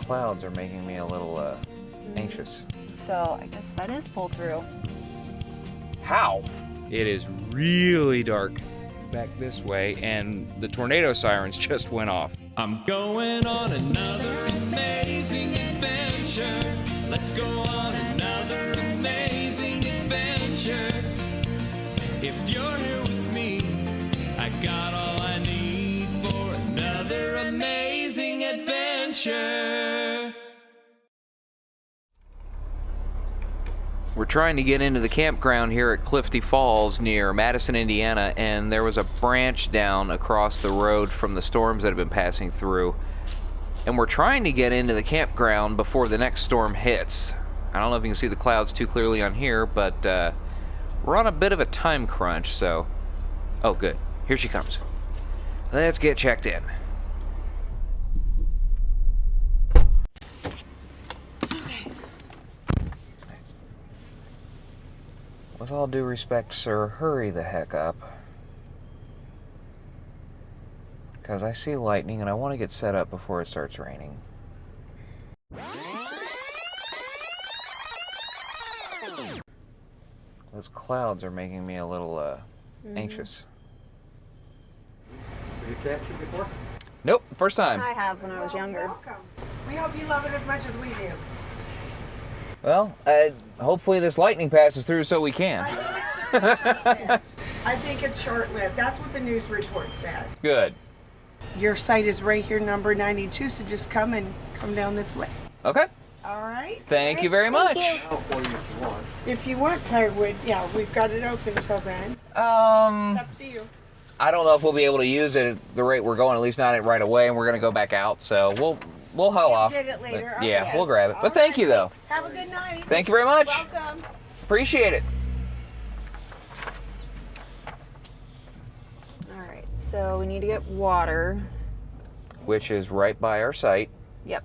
clouds are making me a little anxious. So I guess that is pulled through. How? It is really dark back this way, and the tornado sirens just went off. I'm going on another amazing adventure. Let's go on another amazing adventure. If you're here with me, I got all I need for another amazing adventure. We're trying to get into the campground here at Clifty Falls near Madison, Indiana, and there was a branch down across the road from the storms that have been passing through. And we're trying to get into the campground before the next storm hits. I don't know if you can see the clouds too clearly on here, but we're on a bit of a time crunch, so... Oh, good. Here she comes. Let's get checked in. With all due respect, sir, hurry the heck up. Because I see lightning and I want to get set up before it starts raining. Those clouds are making me a little anxious. Have you captured before? Nope, first time. I have when I was younger. Welcome. We hope you love it as much as we do. Well, hopefully this lightning passes through so we can. I think it's short-lived. That's what the news report said. Good. Your site is right here, number 92, so just come down this way. Okay. All right? Thank you very much. I'll for you if you want. If you want firewood, yeah, we've got it open till then. It's up to you. I don't know if we'll be able to use it at the rate we're going, at least not right away, and we're going to go back out, so we'll haul off. Get it later. But, yeah, Okay. we'll grab it. But All thank you, right. though. Have a good night. Thank you very much. Welcome. Appreciate it. All right, so we need to get water. Which is right by our site. Yep.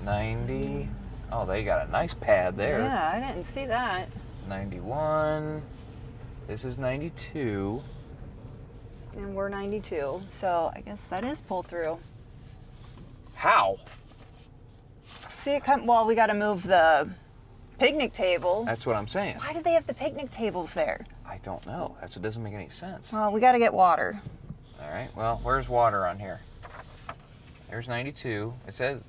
90. Oh, they got a nice pad there. Yeah, I didn't see that. 91. This is 92. And we're 92, so I guess that is pulled through. How? See it come, well, we got to move the picnic table. That's what I'm saying. Why do they have the picnic tables there? I don't know. That's what doesn't make any sense. Well, we got to get water. All right. Well, where's water on here? There's 92. It says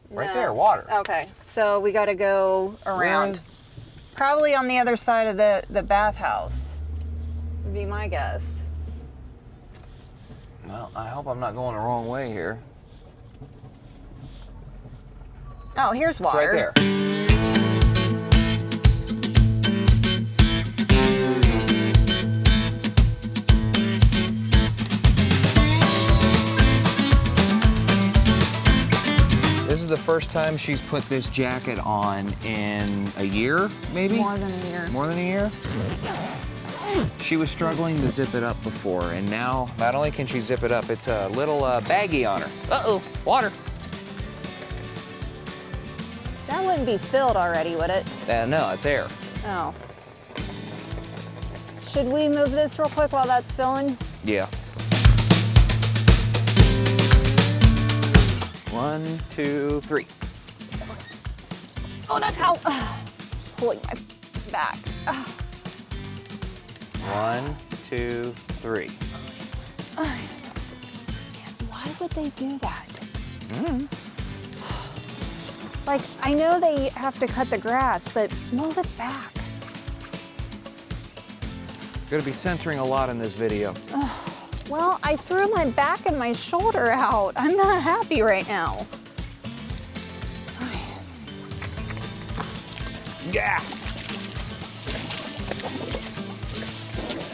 right there, water. Okay, so we got to go around. Where's- Probably on the other side of the bathhouse, would be my guess. Well, I hope I'm not going the wrong way here. Oh, here's It's water. right there. This is the first time she's put this jacket on in a year, maybe? More than a year. More than a year? She was struggling to zip it up before, and now not only can she zip it up, it's a little baggy on her. Uh-oh, water. That wouldn't be filled already, would it? No, it's air. Oh. Should we move this real quick while that's filling? Yeah. 1, 2, 3. Oh, that's how. Pulling my back. 1, 2, 3. Why would they do that? Like, I know they have to cut the grass, but move it back. Gonna be censoring a lot in this video. Well, I threw my back and my shoulder out. I'm not happy right now. Yeah.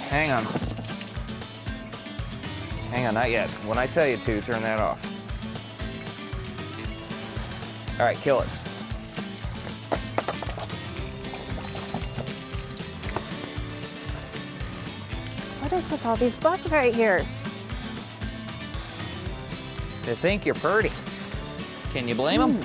Hang on. Hang on, not yet. When I tell you to, turn that off. All right, kill it. What is with all these bugs right here? They think you're pretty. Can you blame them?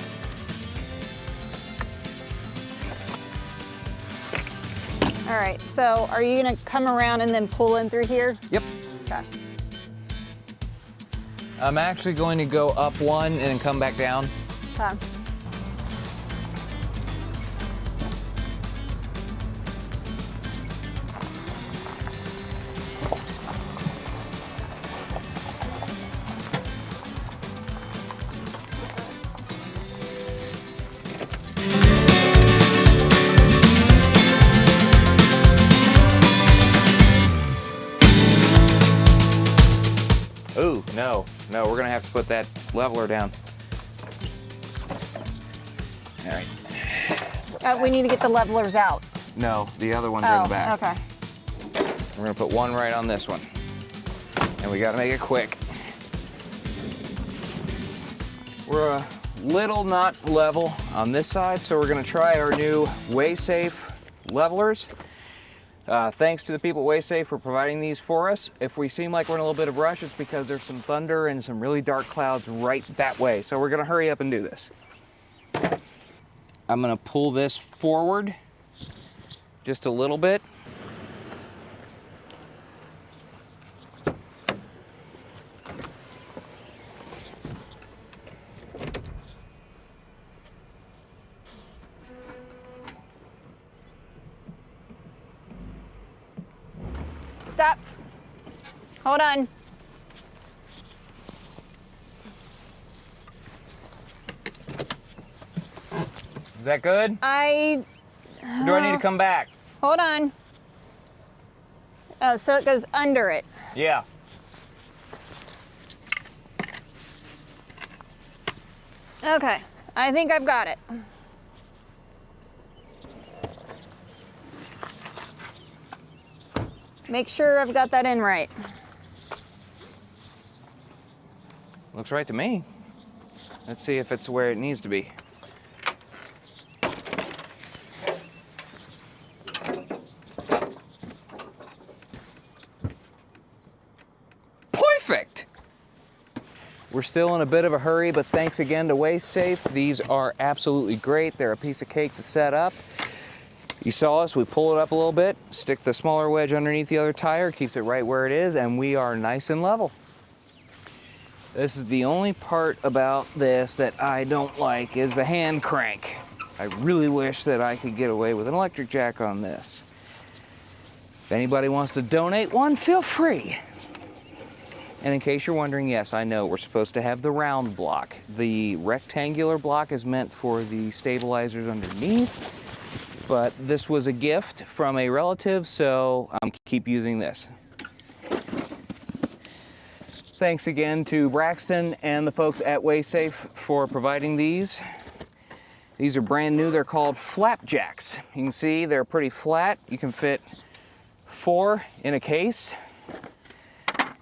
All right, so are you gonna come around and then pull in through here? Yep. Okay. I'm actually going to go up one and then come back down. Okay. Ooh, no, we're gonna have to put that leveler down. All right. We need to get the levelers out. No, the other ones are in the back. Okay. We're gonna put one right on this one. And we gotta make it quick. We're a little not level on this side, so we're gonna try our new WaySafe levelers. Thanks to the people at WaySafe for providing these for us. If we seem like we're in a little bit of rush, it's because there's some thunder and some really dark clouds right that way. So we're gonna hurry up and do this. I'm gonna pull this forward just a little bit. Stop. Hold on. Is that good? Or do I need to come back? Hold on. So it goes under it. Yeah. Okay, I think I've got it. Make sure I've got that in right. Looks right to me. Let's see if it's where it needs to be. Perfect! We're still in a bit of a hurry, but thanks again to WaySafe. These are absolutely great. They're a piece of cake to set up. You saw us, we pull it up a little bit, stick the smaller wedge underneath the other tire, keeps it right where it is, and we are nice and level. This is the only part about this that I don't like is the hand crank. I really wish that I could get away with an electric jack on this. If anybody wants to donate one, feel free. And in case you're wondering, yes, I know we're supposed to have the round block. The rectangular block is meant for the stabilizers underneath. But this was a gift from a relative, so I'm gonna keep using this. Thanks again to Braxton and the folks at WaySafe for providing these. These are brand new. They're called flapjacks. You can see they're pretty flat. You can fit 4 in a case.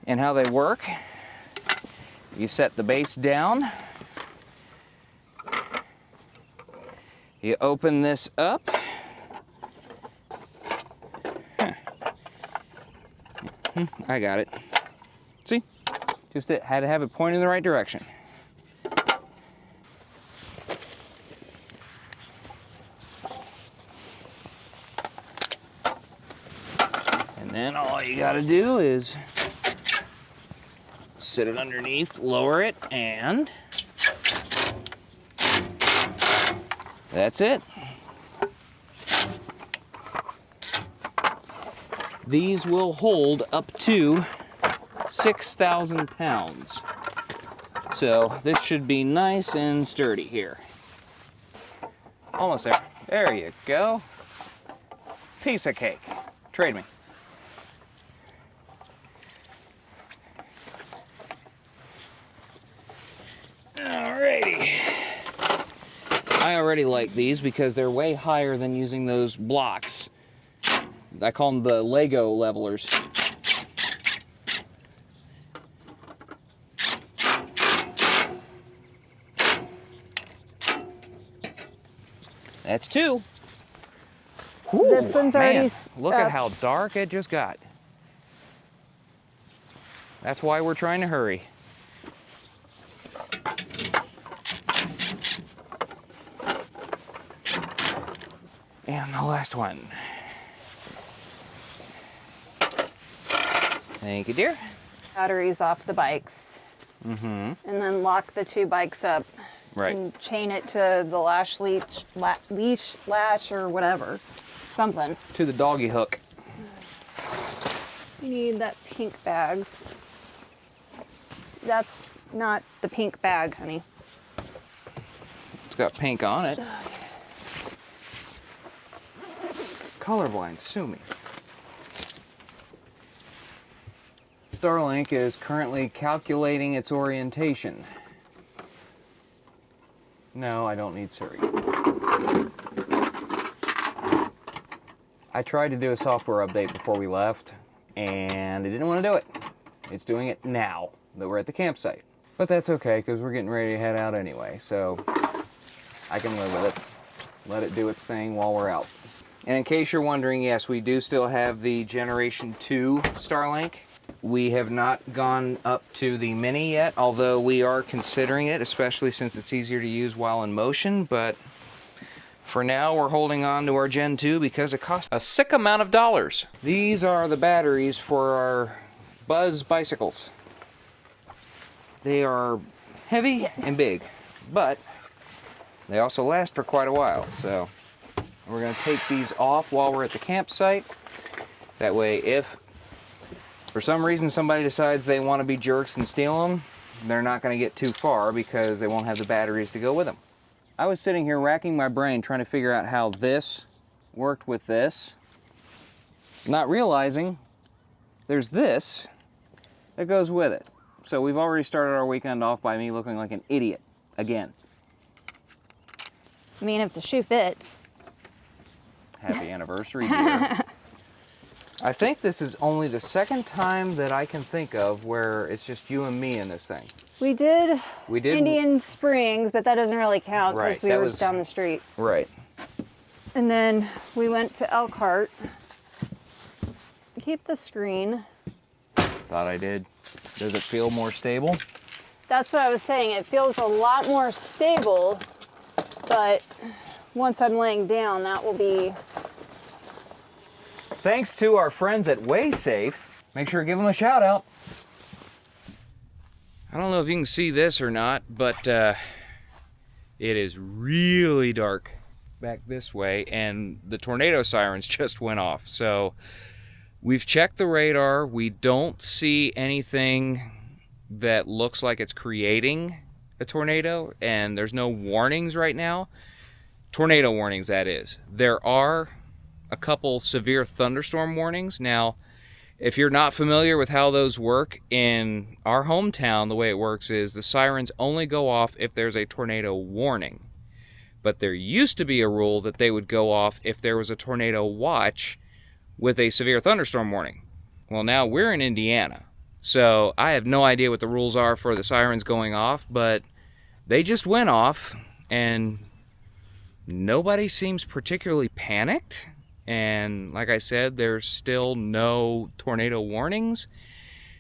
And how they work, you set the base down. You open this up. I got it. See? Just it. Had to have it pointing in the right direction. And then all you gotta do is sit it underneath, lower it, and that's it. These will hold up to 6,000 pounds. So this should be nice and sturdy here. Almost there. There you go. Piece of cake. Trade me. Alrighty. I already like these because they're way higher than using those blocks. I call them the Lego levelers. That's 2. Whew, This one's already look at how dark it just got. That's why we're trying to hurry. And the last one. Thank you, dear. Batteries off the bikes. and then lock the 2 bikes up. Right. And chain it to the leash latch or whatever. Something. To the doggy hook. You need that pink bag. That's not the pink bag, honey. It's got pink on it. Colorblind, sue me. Starlink is currently calculating its orientation. No, I don't need Siri. I tried to do a software update before we left, and it didn't want to do it. It's doing it now that we're at the campsite. But that's okay, because we're getting ready to head out anyway, so I can live with it. Let it do its thing while we're out. And in case you're wondering, yes, we do still have the Generation 2 Starlink. We have not gone up to the Mini yet, although we are considering it, especially since it's easier to use while in motion. But for now, we're holding on to our Gen 2 because it costs a sick amount of dollars. These are the batteries for our Buzz bicycles. They are heavy and big, but they also last for quite a while. So we're going to take these off while we're at the campsite. That way, if for some reason somebody decides they want to be jerks and steal them, they're not going to get too far because they won't have the batteries to go with them. I was sitting here racking my brain trying to figure out how this worked with this, not realizing there's this that goes with it. So we've already started our weekend off by me looking like an idiot again. I mean, if the shoe fits. Happy anniversary, dear. I think this is only the second time that I can think of where it's just you and me in this thing. We did We did Indian Springs, but that doesn't really count Right, because we that were was- down the street. Right. And then we went to Elkhart. Keep the screen. Thought I did. Does it feel more stable? That's what I was saying. It feels a lot more stable, but once I'm laying down, that will be... Thanks to our friends at WaySafe. Make sure to give them a shout out. I don't know if you can see this or not, but it is really dark back this way, and the tornado sirens just went off. So we've checked the radar. We don't see anything that looks like it's creating a tornado, and there's no warnings right now. Tornado warnings, that is. There are a couple severe thunderstorm warnings. Now, if you're not familiar with how those work, in our hometown, the way it works is the sirens only go off if there's a tornado warning. But there used to be a rule that they would go off if there was a tornado watch with a severe thunderstorm warning. Well, now we're in Indiana, so I have no idea what the rules are for the sirens going off, but they just went off, and nobody seems particularly panicked. And like I said, there's still no tornado warnings.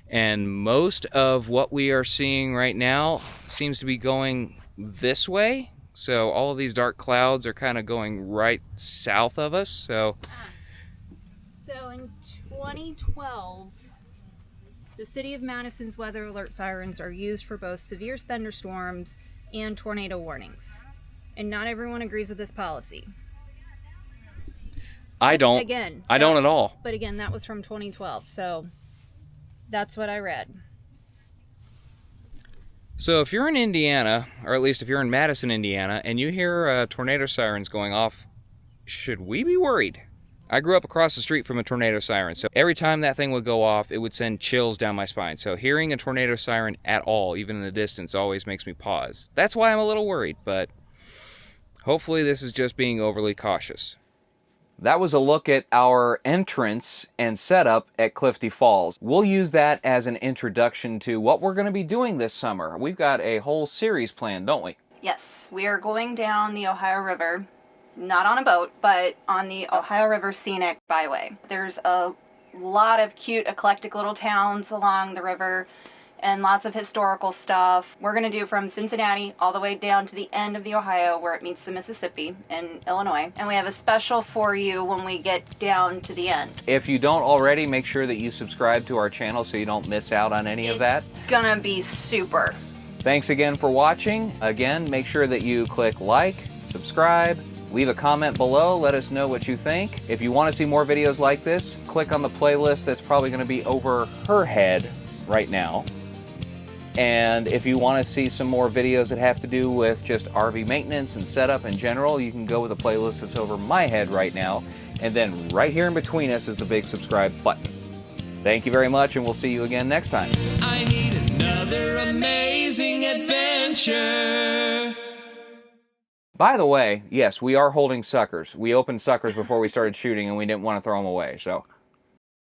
And most of what we are seeing right now seems to be going this way. So all of these dark clouds are kind of going right south of us. So in 2012, the City of Madison's weather alert sirens are used for both severe thunderstorms and tornado warnings. And not everyone agrees with this policy. I don't. Again, I don't at all. But again, that was from 2012, so that's what I read. So if you're in Indiana, or at least if you're in Madison, Indiana, and you hear tornado sirens going off, should we be worried? I grew up across the street from a tornado siren, so every time that thing would go off, it would send chills down my spine. So hearing a tornado siren at all, even in the distance, always makes me pause. That's why I'm a little worried, but hopefully this is just being overly cautious. That was a look at our entrance and setup at Clifty Falls. We'll use that as an introduction to what we're going to be doing this summer. We've got a whole series planned, don't we? Yes, we are going down the Ohio River, not on a boat, but on the Ohio River Scenic Byway. There's a lot of cute, eclectic little towns along the river, and lots of historical stuff. We're going to do from Cincinnati all the way down to the end of the Ohio where it meets the Mississippi in Illinois. And we have a special for you when we get down to the end. If you don't already, make sure that you subscribe to our channel so you don't miss out on any of that. It's gonna be super. Thanks again for watching. Again, make sure that you click like, subscribe, leave a comment below, let us know what you think. If you want to see more videos like this, click on the playlist that's probably going to be over her head right now. And if you want to see some more videos that have to do with just RV maintenance and setup in general, you can go with the playlist that's over my head right now. And then right here in between us is the big subscribe button. Thank you very much, and we'll see you again next time. I need another amazing adventure. By the way, yes, we are holding suckers. We opened suckers before we started shooting, and we didn't want to throw them away, so...